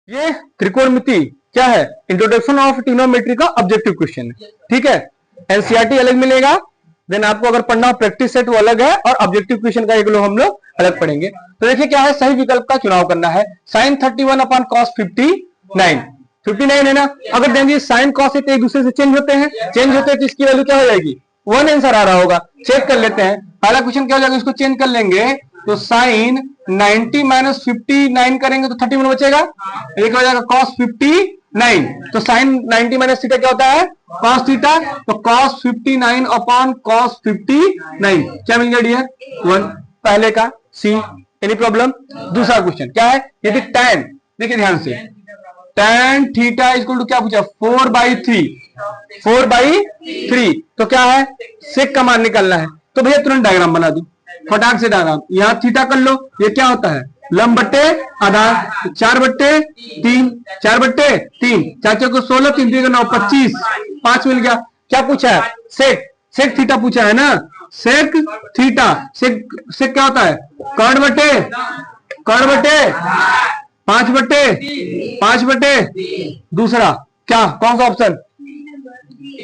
ये त्रिकोणमिति क्या है, इंट्रोडक्शन ऑफ ट्रिग्नोमेट्री का ऑब्जेक्टिव क्वेश्चन है। ठीक है, एनसीईआरटी अलग मिलेगा, देन आपको अगर पढ़ना हो प्रैक्टिस सेट वो अलग है, और ऑब्जेक्टिव क्वेश्चन का एक लोग हम लोग अलग पढ़ेंगे। तो देखिए क्या है, सही विकल्प का चुनाव करना है। साइन 31 अपॉन कॉस 59 है ना। अगर देंगे साइन कॉस एक दूसरे से चेंज होते हैं, तो इसकी वैल्यू क्या हो जाएगी, 1 आंसर आ रहा होगा। चेक कर लेते हैं, पहला क्वेश्चन क्या हो जाएगा, इसको चेंज कर लेंगे तो साइन 90 माइनस 59 करेंगे तो 31 बचेगा, एक हो जाएगा कॉस 59। तो साइन 90 माइनस थीटा क्या होता है, कॉस थीटा, तो कॉस 59 अपॉन कॉस 59 क्या मिल गया डियर, 1। पहले का सी, एनी प्रॉब्लम। दूसरा क्वेश्चन क्या है, यदि tan, देखिए ध्यान से, tan थीटा इक्वल टू क्या पूछा, 4/3 तो क्या है, सेक का मान निकालना है। तो भैया तुरंत डायग्राम बना दो, फटाक से डायग्राम। यहाँ थीटा कर लो, ये क्या होता है, लंब बट्टे आधार, 4/3, 4/3, 4 को 16, 3 3 9, 25, 5 मिल गया। क्या पूछा है, सेक थीटा पूछा है ना, सेक थीटा, सेक क्या होता है, कर्ण बटे 5/5 दूसरा क्या, कौन सा option,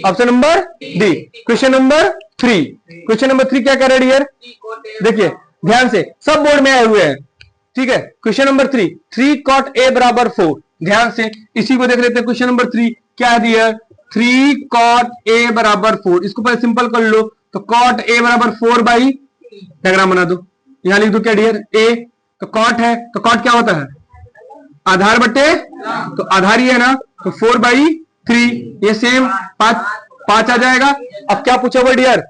option number D. Question number 3 क्या कह रहे डियर, देखिए ध्यान से, सब बोर्ड में आए हुए हैं। ठीक है, क्वेश्चन नंबर 3 cot a बराबर 4, ध्यान से इसी को देख लेते हैं। क्वेश्चन नंबर 3 क्या है डियर, 3 cot a बराबर 4, इसको पहले सिंपल कर लो, तो cot a बराबर 4/, डायग्राम बना दो, यहां लिख दो क्या डियर, a, तो cot है, तो cot क्या होता है, आधार बटे, तो आधार ही है ना, तो 4/3, ये सेम 5 आ जाएगा। अब क्या पूछा हुआ डियर,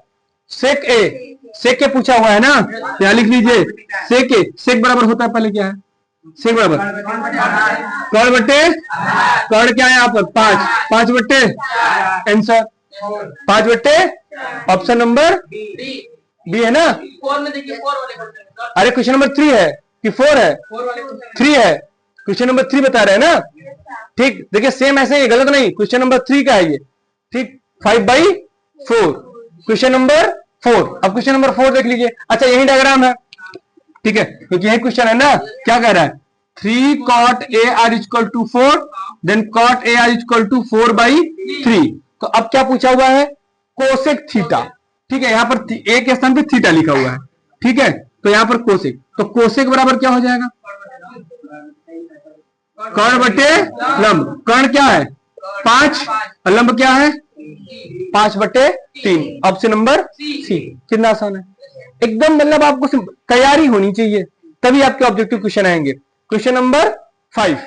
सेक ए, सेक के पूछा हुआ है ना, यहाँ लिख लीजिए सेक ए, सेक बराबर होता है, पहले क्या है, सेक बराबर कर्ण बटे, कर्ण क्या है यहाँ पर 5 बटे आंसर 5 बटे, ऑप्शन नंबर बी है ना। अरे क्वेश्चन नंबर 3 है कि 4 है, 3 है, क्वेश्चन नंबर 3 बता रहे हैं ना। ठीक, देखिए सेम ऐसे ही, गलत नहीं, क्वेश्चन नंबर 3 का है ये। ठीक, 5/4, क्वेश्चन नंबर 4। अब क्वेश्चन नंबर 4 देख लीजिए, अच्छा यही डायग्राम है, ठीक है, क्योंकि यही क्वेश्चन है ना। क्या कह रहा है, 3 cot a r equal to 4, then cot a r equal to 4/3। तो अब क्या पूछा हुआ है, कोसेक थीटा। ठीक है, यहां पर ए के स्थान पे थीटा लिखा हुआ है। ठीक है, तो यहां पर कोसेक, तो कोसेक बराबर क्या हो जाएगा, कर्ण बटे लंब, कर्ण क्या है 5, और लंब क्या है 5/3, ऑप्शन नंबर सी। कितना आसान है एकदम, मतलब आपको तैयारी होनी चाहिए तभी आपके ऑब्जेक्टिव क्वेश्चन आएंगे। क्वेश्चन नंबर 5,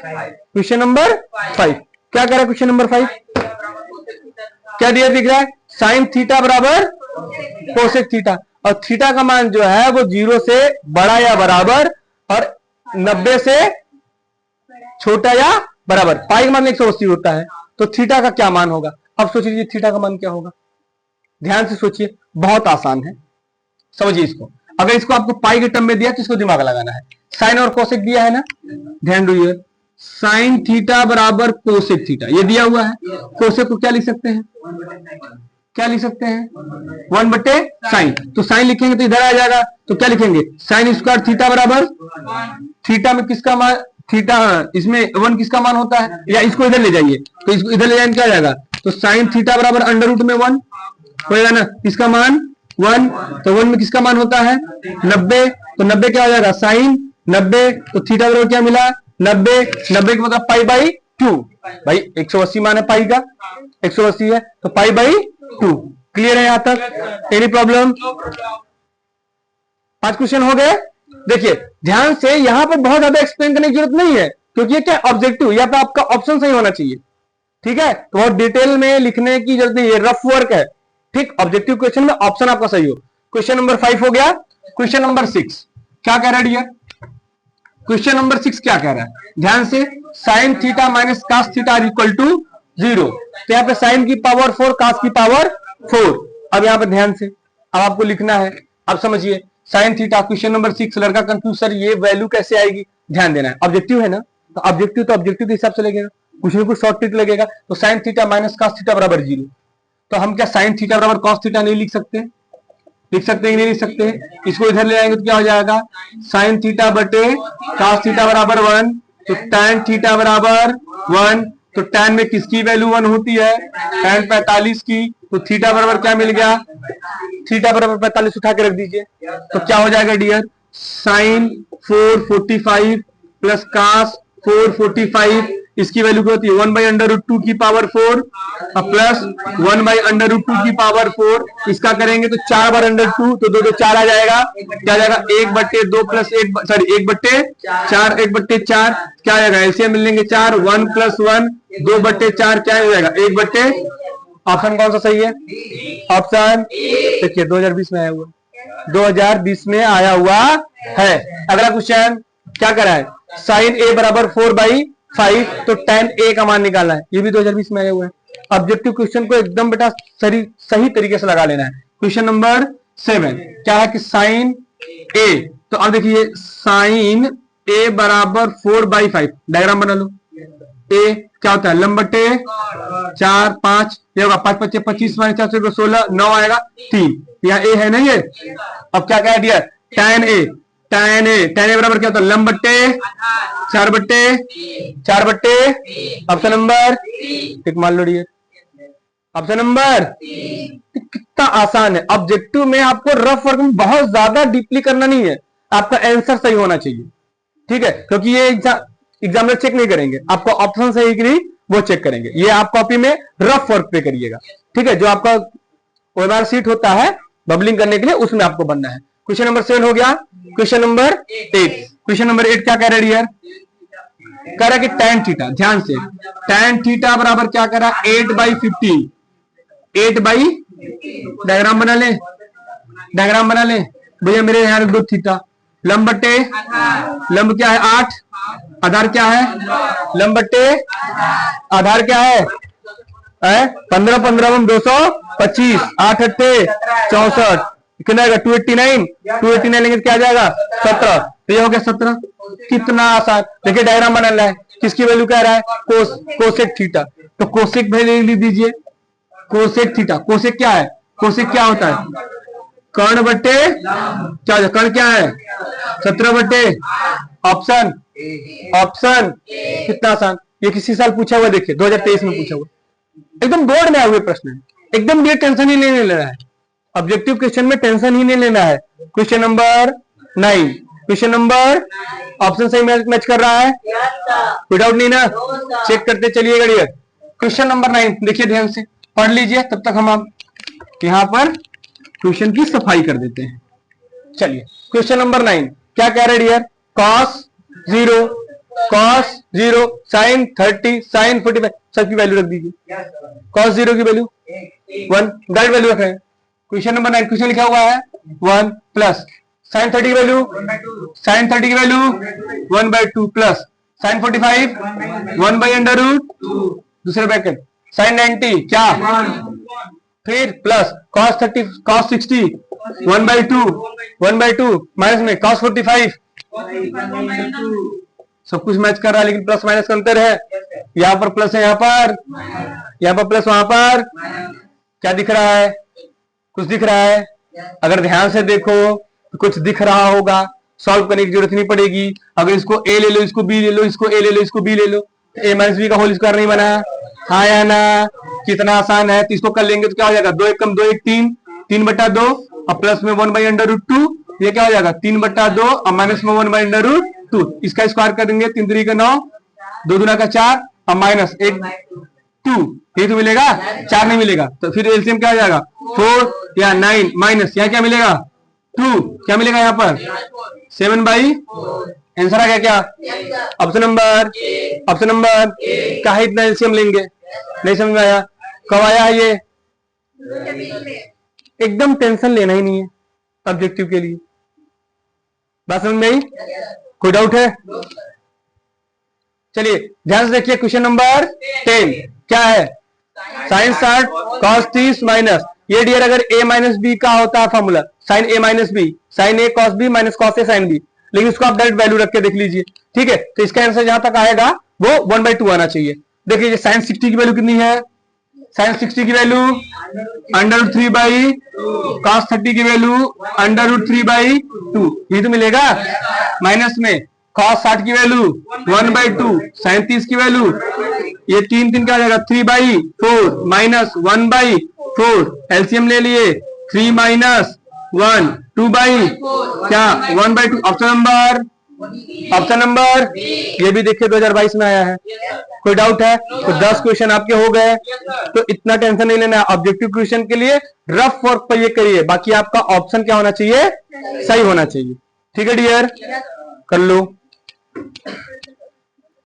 क्या कह रहा है क्वेश्चन नंबर 5, क्या दिया दिख रहा है, साइन थीटा बराबर कोसेक थीटा, और थीटा का मान जो है वो 0 से बड़ा या बराबर और 90 से छोटा या बराबर, पाई का मान 180 होता है, तो थीटा का क्या मान होगा। अब सोच लीजिए थीटा का मान क्या होगा, ध्यान से सोचिए, बहुत आसान है, समझिए इसको। अगर इसको आपको पाई के टर्म में दिया तो इसको दिमाग लगाना है। साइन और कोसेक दिया है ना, ध्यान दीजिए, साइन थीटा बराबर कोसेक थीटा, ये दिया हुआ है। कोसेक को क्या लिख सकते हैं, 1/साइन, तो साइन लिखेंगे तो इधर आ जाएगा, तो क्या लिखेंगे, साइन स्क्वायर थीटा बराबर, थीटा में किसका मान, थीटा इसमें 1 किसका मान होता है, या इसको इधर ले जाइए, तो इसको इधर ले जाए क्या आ जाएगा, तो साइन थीटा बराबर अंडर रूट में 1 होगा ना, इसका मान 1, तो 1 में किसका मान होता है 90, तो 90 क्या हो जाएगा, साइन 90, तो थीटा बराबर क्या मिला 90 का मतलब π/2, भाई 180 मान है पाई का, 180 है तो π/2। क्लियर है यहां तक, एनी प्रॉब्लम। 5 क्वेश्चन हो गए। देखिए ध्यान से, यहां पर बहुत ज्यादा एक्सप्लेन करने की जरूरत नहीं है, क्योंकि ये क्या ऑब्जेक्टिव, या तो आपका ऑप्शन सही होना चाहिए। ठीक है, तो बहुत डिटेल में लिखने की जरूरत नहीं है, रफ वर्क है। ठीक, ऑब्जेक्टिव क्वेश्चन में ऑप्शन आपका सही हो। क्वेश्चन नंबर 5 हो गया। क्वेश्चन नंबर 6 क्या कह रहा है डियर, क्वेश्चन नंबर 6 क्या कह रहा है, ध्यान से, sine theta minus cos theta equal to 0, तो यहाँ पे साइन की पावर 4, कास की पावर 4। अब यहाँ पे ध्यान से, अब आपको लिखना है, अब समझिए, साइन थीटा, क्वेश्चन नंबर 6, लड़का कंफ्यूज सर ये वैल्यू कैसे आएगी, ध्यान देना है, ऑब्जेक्टिव है ना, तो ऑब्जेक्टिव के हिसाब से लगेगा, कुछ ना कुछ शॉर्ट ट्रिक लगेगा। तो sine theta minus cos theta बराबर 0, तो हम क्या साइन थीटा बराबर कॉस थीटा नहीं लिख सकते, लिख सकते हैं नहीं लिख सकते, इसको इधर ले आएंगे तो क्या हो जाएगा, साइन थीटा बटे कास थीटा बराबर 1, तो tan थीटा बराबर 1, तो tan में किसकी वैल्यू 1 होती है? tan 45 की, तो थीटा बराबर क्या मिल गया? थीटा बराबर 45 उठा के रख दीजिए, तो क्या हो जाएगा डियर? साइन 445 प्लस कास 445, इसकी वैल्यू क्या होती है? 1/√2 की पावर 4 प्लस 1/√2 की पावर 4, इसका करेंगे तो 4/√2, तो 2 4 आ जाएगा, क्या आ जाएगा? 1/2 प्लस 1, सॉरी 1/4, 1/4 क्या आएगा? एलसीएम मिल लेंगे 4, 1 + 1 2/4 क्या हो जाएगा? 1/, ऑप्शन कौन सा सही है? ऑप्शन देखिए 2020 में आया हुआ, 2020 में आया हुआ है। अगला क्वेश्चन क्या करा है? साइन ए बराबर 4/5, तो tan ए का मान निकालना है, ये भी 2020 में आया हुआ है। ऑब्जेक्टिव क्वेश्चन को एकदम बेटा सही तरीके से लगा लेना है। क्वेश्चन नंबर 7 क्या है कि साइन ए, तो अब देखिए साइन ए बराबर 4/5, डायग्राम बना लो। ए क्या होता है? लंबटे 4 5, ये होगा 5 5 25 -4 16, 9 आएगा 3, यहाँ ए है नहीं है। अब क्या कह दिया? tan ए बराबर क्या होता है? लंबटे 4/4, ऑप्शन नंबर एक मान लो डियर, ऑप्शन नंबर। कितना आसान है। ऑब्जेक्टिव में आपको रफ वर्क में बहुत ज्यादा डीपली करना नहीं है, आपका आंसर सही होना चाहिए, ठीक है? क्योंकि ये एग्जामिनर चेक नहीं करेंगे, आपको ऑप्शन सही कि नहीं वो चेक करेंगे। ये आप कॉपी में रफ वर्क पे करिएगा, ठीक है? जो आपका ओएमआर सीट होता है बबलिंग करने के लिए, उसमें आपको बनना है। क्वेश्चन नंबर 7 हो गया। क्वेश्चन नंबर 8, क्वेश्चन नंबर 8 क्या कह रहा है डियर? कह रहा है कि tan थीटा, ध्यान से, tan थीटा बराबर क्या कह रहा है? 8/15, 8 डायग्राम बना ले, डायग्राम बना ले भैया मेरे यहाँ दो थीटा, लंबटे लंब क्या है? 8, आधार क्या है? लंबटे आधार क्या है? 15 15 225, 8 8 64, कितना आएगा? 289 लेंगे क्या आ जाएगा? 17, तो ये हो गया 17। कितना आसान। देखिए डायग्राम बनाना है, किसकी वैल्यू कह रहा है? कोसेक थीटा, तो कोसेक वैल्यू लिख दीजिए। कोसेक थीटा, कोसेक क्या है? कोसेक क्या होता है? कर्ण बट्टे क्या, कर्ण क्या है? 17/, ऑप्शन कितना आसान। ये किसी साल पूछा हुआ, देखिए 2023 में पूछा हुआ, एकदम बोर्ड में आए हुए प्रश्न है, एकदम ये टेंशन ही नहीं लेना है। ऑब्जेक्टिव क्वेश्चन में टेंशन ही नहीं लेना है। Question number 9, question number option सही मैच कर रहा है, कोई डाउट नहीं ना? चेक करते चलिएगा डियर। क्वेश्चन नंबर 9 देखिए ध्यान से पढ़ लीजिए, तब तक हम आप यहां पर क्वेश्चन की सफाई कर देते हैं। चलिए क्वेश्चन नंबर 9 क्या कह रहे डियर? cos 0 sin 30 sin 45 सबकी वैल्यू रख दीजिए। cos 0 की वैल्यू 1, डायरेक्ट वैल्यू रख रहे हैं। क्वेश्चन नंबर 9 क्वेश्चन लिखा हुआ है 1 प्लस sin 30 की वैल्यू 1/2 प्लस sin 45 1/√2, दूसरे ब्रैकेट sin 90 क्या, फिर प्लस cos 60 1/2 माइनस में cos 45, सब कुछ मैच कर रहा है लेकिन प्लस माइनस का अंतर है। यहाँ पर प्लस है, यहाँ पर प्लस, वहां पर क्या दिख रहा है? कुछ दिख रहा है? अगर ध्यान से देखो तो कुछ दिख रहा होगा, सॉल्व करने की जरूरत नहीं पड़ेगी। अगर इसको ए ले लो, इसको बी ले लो, इसको ए ले लो, इसको बी ले लो, ए माइनस बी का होल स्क्वायर नहीं बना? हाँ या ना? कितना आसान है। तो इसको कर लेंगे तो क्या हो जाएगा? 2 1 कम 2 1 3, 3/2 और प्लस में 1/√2, ये क्या हो जाएगा? 3/2 और माइनस में 1/√2। इसका स्क्वायर करेंगे 3 3 का 9, 2 दूना का 4 और माइनस 1 2, ये तो मिलेगा, 4 नहीं मिलेगा। तो फिर एलसीएम क्या हो जाएगा? 4 या 9 माइनस यहाँ क्या मिलेगा? 2, क्या मिलेगा यहाँ पर? 7/4। आंसर आ गया क्या? ऑप्शन नंबर क्या है? इतना एलसीएम लेंगे, नहीं समझ में आया? कब आया है ये? एकदम टेंशन लेना ही नहीं है ऑब्जेक्टिव के लिए। बात समझ में आई? कोई डाउट है? चलिए ध्यान से देखिए क्वेश्चन नंबर 10 क्या है? साइन 60 cos 30 माइनस, ये डियर अगर a माइनस बी का होता है formula, sine a minus B, sine a cos b minus cos a sin b, लेकिन इसको आप डायरेक्ट वैल्यू रख के देख लीजिए, ठीक है? तो इसका आंसर जहां तक आएगा वो 1/2 आना चाहिए। देखिए साइन 60 की वैल्यू कितनी है? साइन 60 की वैल्यू √3/, cos 30 की वैल्यू √3/2, ये तो मिलेगा। माइनस में cos 60 की वैल्यू 1/2, 37 की वैल्यू ये 3 क्या आ जाएगा 3/4 माइनस 1/4, एलसीएम ले लिए 3 माइनस 1 2/, क्या 1/2। ऑप्शन नंबर ये भी देखिए 2022 में आया है। कोई डाउट है? तो 10 क्वेश्चन आपके हो गए, तो इतना टेंशन नहीं लेना। ऑब्जेक्टिव क्वेश्चन के लिए रफ वर्क पर ये करिए, बाकी आपका ऑप्शन क्या होना चाहिए, सही होना चाहिए। ठीक है डियर, कर लो।